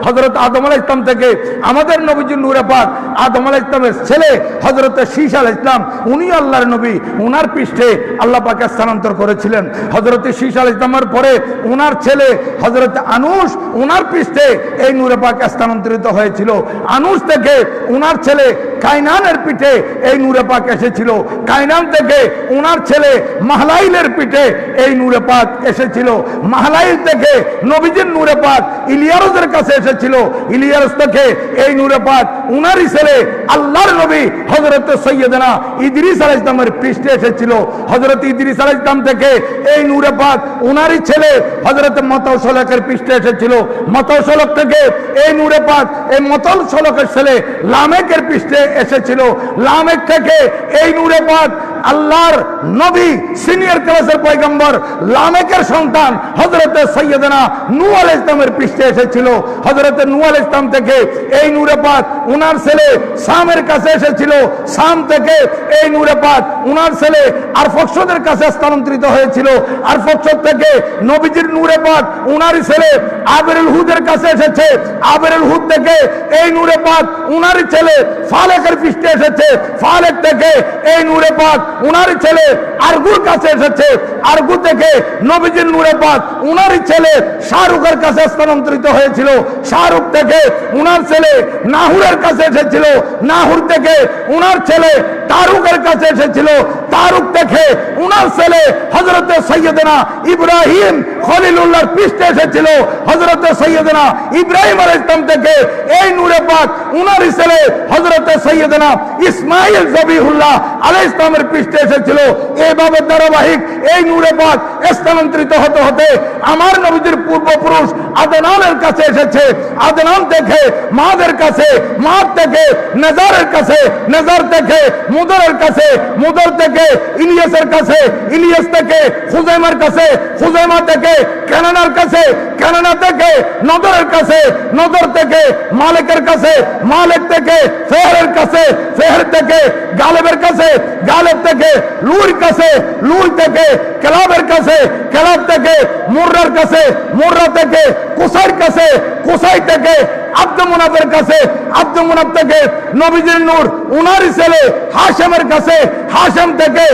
হযরত আদম আলাইহিস সালাম থেকে আমাদের নবীজি নূরে পাক আদম আলাইহিস সালামের ছেলে হযরত শীশ আলাইহিস সালাম, উনি আল্লাহর নবী, উনার পৃষ্ঠে আল্লাহ পাক স্থানান্তর করেছিলেন। হযরত শীশ আলাইহিস সালামের পরে উনার ছেলে হযরত আনুশ, উনার পৃষ্ঠে এই নূরে পাক স্থানান্তরিত হয়েছিল। আনুশ থেকে উনার ছেলে কায়নানের পিঠে এই নূরে পাক এসেছিল। কায়নান থেকে উনার ছেলে মাহলাইলের পিঠে এই নূরে পাক এসেছিল। মাহলাইল থেকে নবীজির নূরে পাক ইলিয়াসের কাছে এসেছিল। ইলিয়াস থেকে এই নূরে পাক উনারই ছেলে আল্লাহর নবী হযরত সৈয়দনা ইদ্রিস আলাইহিস সালামের পৃষ্ঠে এসেছিল। হযরত ইদ্রিস আলাইহিস সালাম থেকে এই নূরে পাক উনারই ছেলে হযরত মতাউশলকের পৃষ্ঠে এসেছিল। মতাউশলক থেকে এই নূরে পাক এই মতাউশলকের ছেলে লামেকের পৃষ্ঠে এসেছিল। লামেক থেকে এই নূরে পাক আল্লাহর নবী সিনিয়র ক্লাসের পয়গম্বর লামেকের সন্তান হযরত সৈয়দনা নূহ আলাইহিস সালামের পৃষ্ঠে এসেছিল। হযরত নূহ আলাইহিস সালাম থেকে এই নূরে পাক উনার ছেলে সামের কাছে এসেছিল। সাম থেকে এই নূরে পাক উনার ছেলে আরফাক্ষদের কাছে স্থানান্তরিত হয়েছিল। আরফাক্ষদ থেকে নবীজির নূরে পাক উনারই ছেলে আবেরুল হুদের কাছে এসেছে। আবেরুল হুদ থেকে এই নূরে পাক উনারই ছেলে ফালেকের পৃষ্ঠে এসেছে। ফালেক থেকে এই নূরে পাক উনারই ছেলে আরগুর কাছে এসেছে। আরগু থেকে নবীজির নূরে পাক উনারই ছেলে শাহরুখের কাছে স্থানান্তরিত হয়েছিল। শাহরুখ থেকে উনার ছেলে নাহুরের কাছে এসেছিল। নাহুর থেকে উনার ছেলে তারুকের কাছে এসেছিল। তারুক থেকে উনার ছেলে হযরত সৈয়দনা ইব্রাহিম খলিলুল্লাহর পৃষ্ঠে এসেছিল। হযরত সৈয়দনা ইব্রাহিম আলাইহিস সালাম থেকে এই নূরে পাক উনারই ছেলে হযরত সৈয়দনা ইসমাঈল জবিহুল্লাহ আলাইহিস সালামের পৃষ্ঠে এসেছিল। এইভাবে ধারাবাহিক এই নূরে পাক স্থানান্তরিত হতে হতে আমার নবীজির পূর্বপুরুষ আদনানের কাছে এসেছে। আদনান থেকে মাদের কাছে, মাদ থেকে নেজারের কাছে, নেজার থেকে মুদরের কাছে, মুদর থেকে ইলিয়াসের কাছে, ইলিয়াস থেকে খুজাইমার কাছে, খুজাইমা থেকে কেনানার কাছে, কেনানা থেকে নদরের কাছে, নদর থেকে মালিকের কাছে, মালিক থেকে ফেহরের কাছে, ফেহর থেকে গালেবের কাছে, গালেব থেকে লুর কাছে, লুর থেকে কেলাবের কাছে, কেলাব থেকে মুর্রার কাছে, মুর্রা থেকে কুসাইর কাছে, কুসাই থেকে আব্দুল মুনাফের কাছে, আব্দুল মুনাফ থেকে নবীজির নূর উনারই ছেলে হাশেমের কাছে, হাশেম থেকে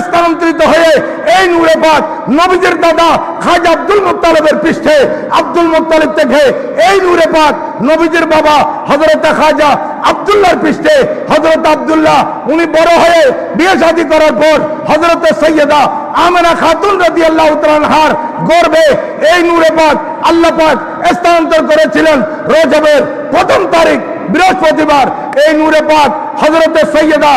স্থানান্তরিত হয়ে এই নূরে পাক নবীজির দাদা খাজা আব্দুল মুত্তালিবের পৃষ্ঠে, আব্দুল মুত্তালিব থেকে এই নূরে পাক নবীজির বাবা হযরত খাজা আব্দুল্লাহর পৃষ্ঠে, হযরত আব্দুল্লাহ উনি বড় হয়ে বিয়ে শাদী করার পর হযরত সৈয়দা আমেনা খাতুন রাদিয়াল্লাহু তাআলা আনহার গর্ভে এই নূরে পাক আল্লাহ পাক স্থানান্তর করেছিলেন রজবের প্রথম তারিখ বৃহস্পতিবার। এই নূরে পাক হযরত সৈয়দা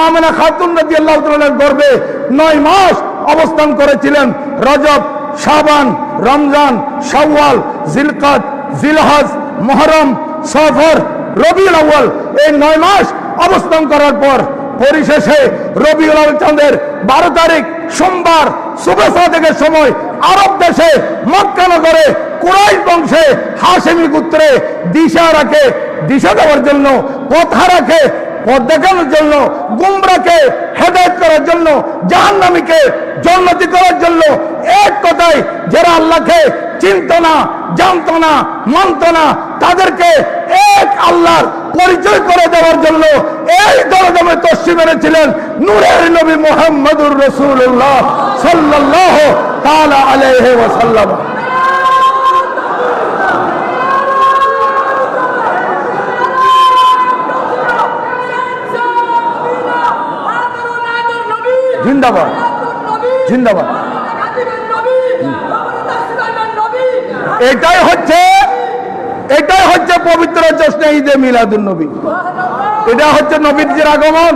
আমেনা খাতুন রাদিয়াল্লাহু তাআলার গর্ভে 9 মাস অবস্থান করেছিলেন। রজব, শাবান, রমজান, শাওয়াল, জিলকাদ, জিলহজ, মুহররম, সফর, রবিউল আউয়াল এই 9 মাস অবস্থান করার পর পরিশেষে রবিউল আউয়াল চাঁদের 12 তারিখ সোমবার সুবহ সাদেকের সময় আরব দেশে মক্কা নগরে কুরাইশ বংশে হাশেমি গোত্রে দিশা রাখে, দিশা দেওয়ার জন্য, পথ রাখে, পথ দেখানোর জন্য, গুমরাকে হেদায়েত করার জন্য, জাহান্নামীকে জান্নাতি করার জন্য, এক কথায় যারা আল্লাহকে চিনত না, জানত না, মানত না, তাদেরকে এক আল্লাহর পরিচয় করে দেওয়ার জন্য এই দরদমে তশরিফ মেরেছিলেন নূরের নবী মুহাম্মদুর রাসূলুল্লাহ সাল্লাল্লাহু তাআলা আলাইহি ওয়াসাল্লাম। জিন্দাবাদ, জিন্দাবাদ। এটাই হচ্ছে পবিত্র জশ্নে ঈদে মিলাদুন নবী। এটা হচ্ছে নবীর আগমন।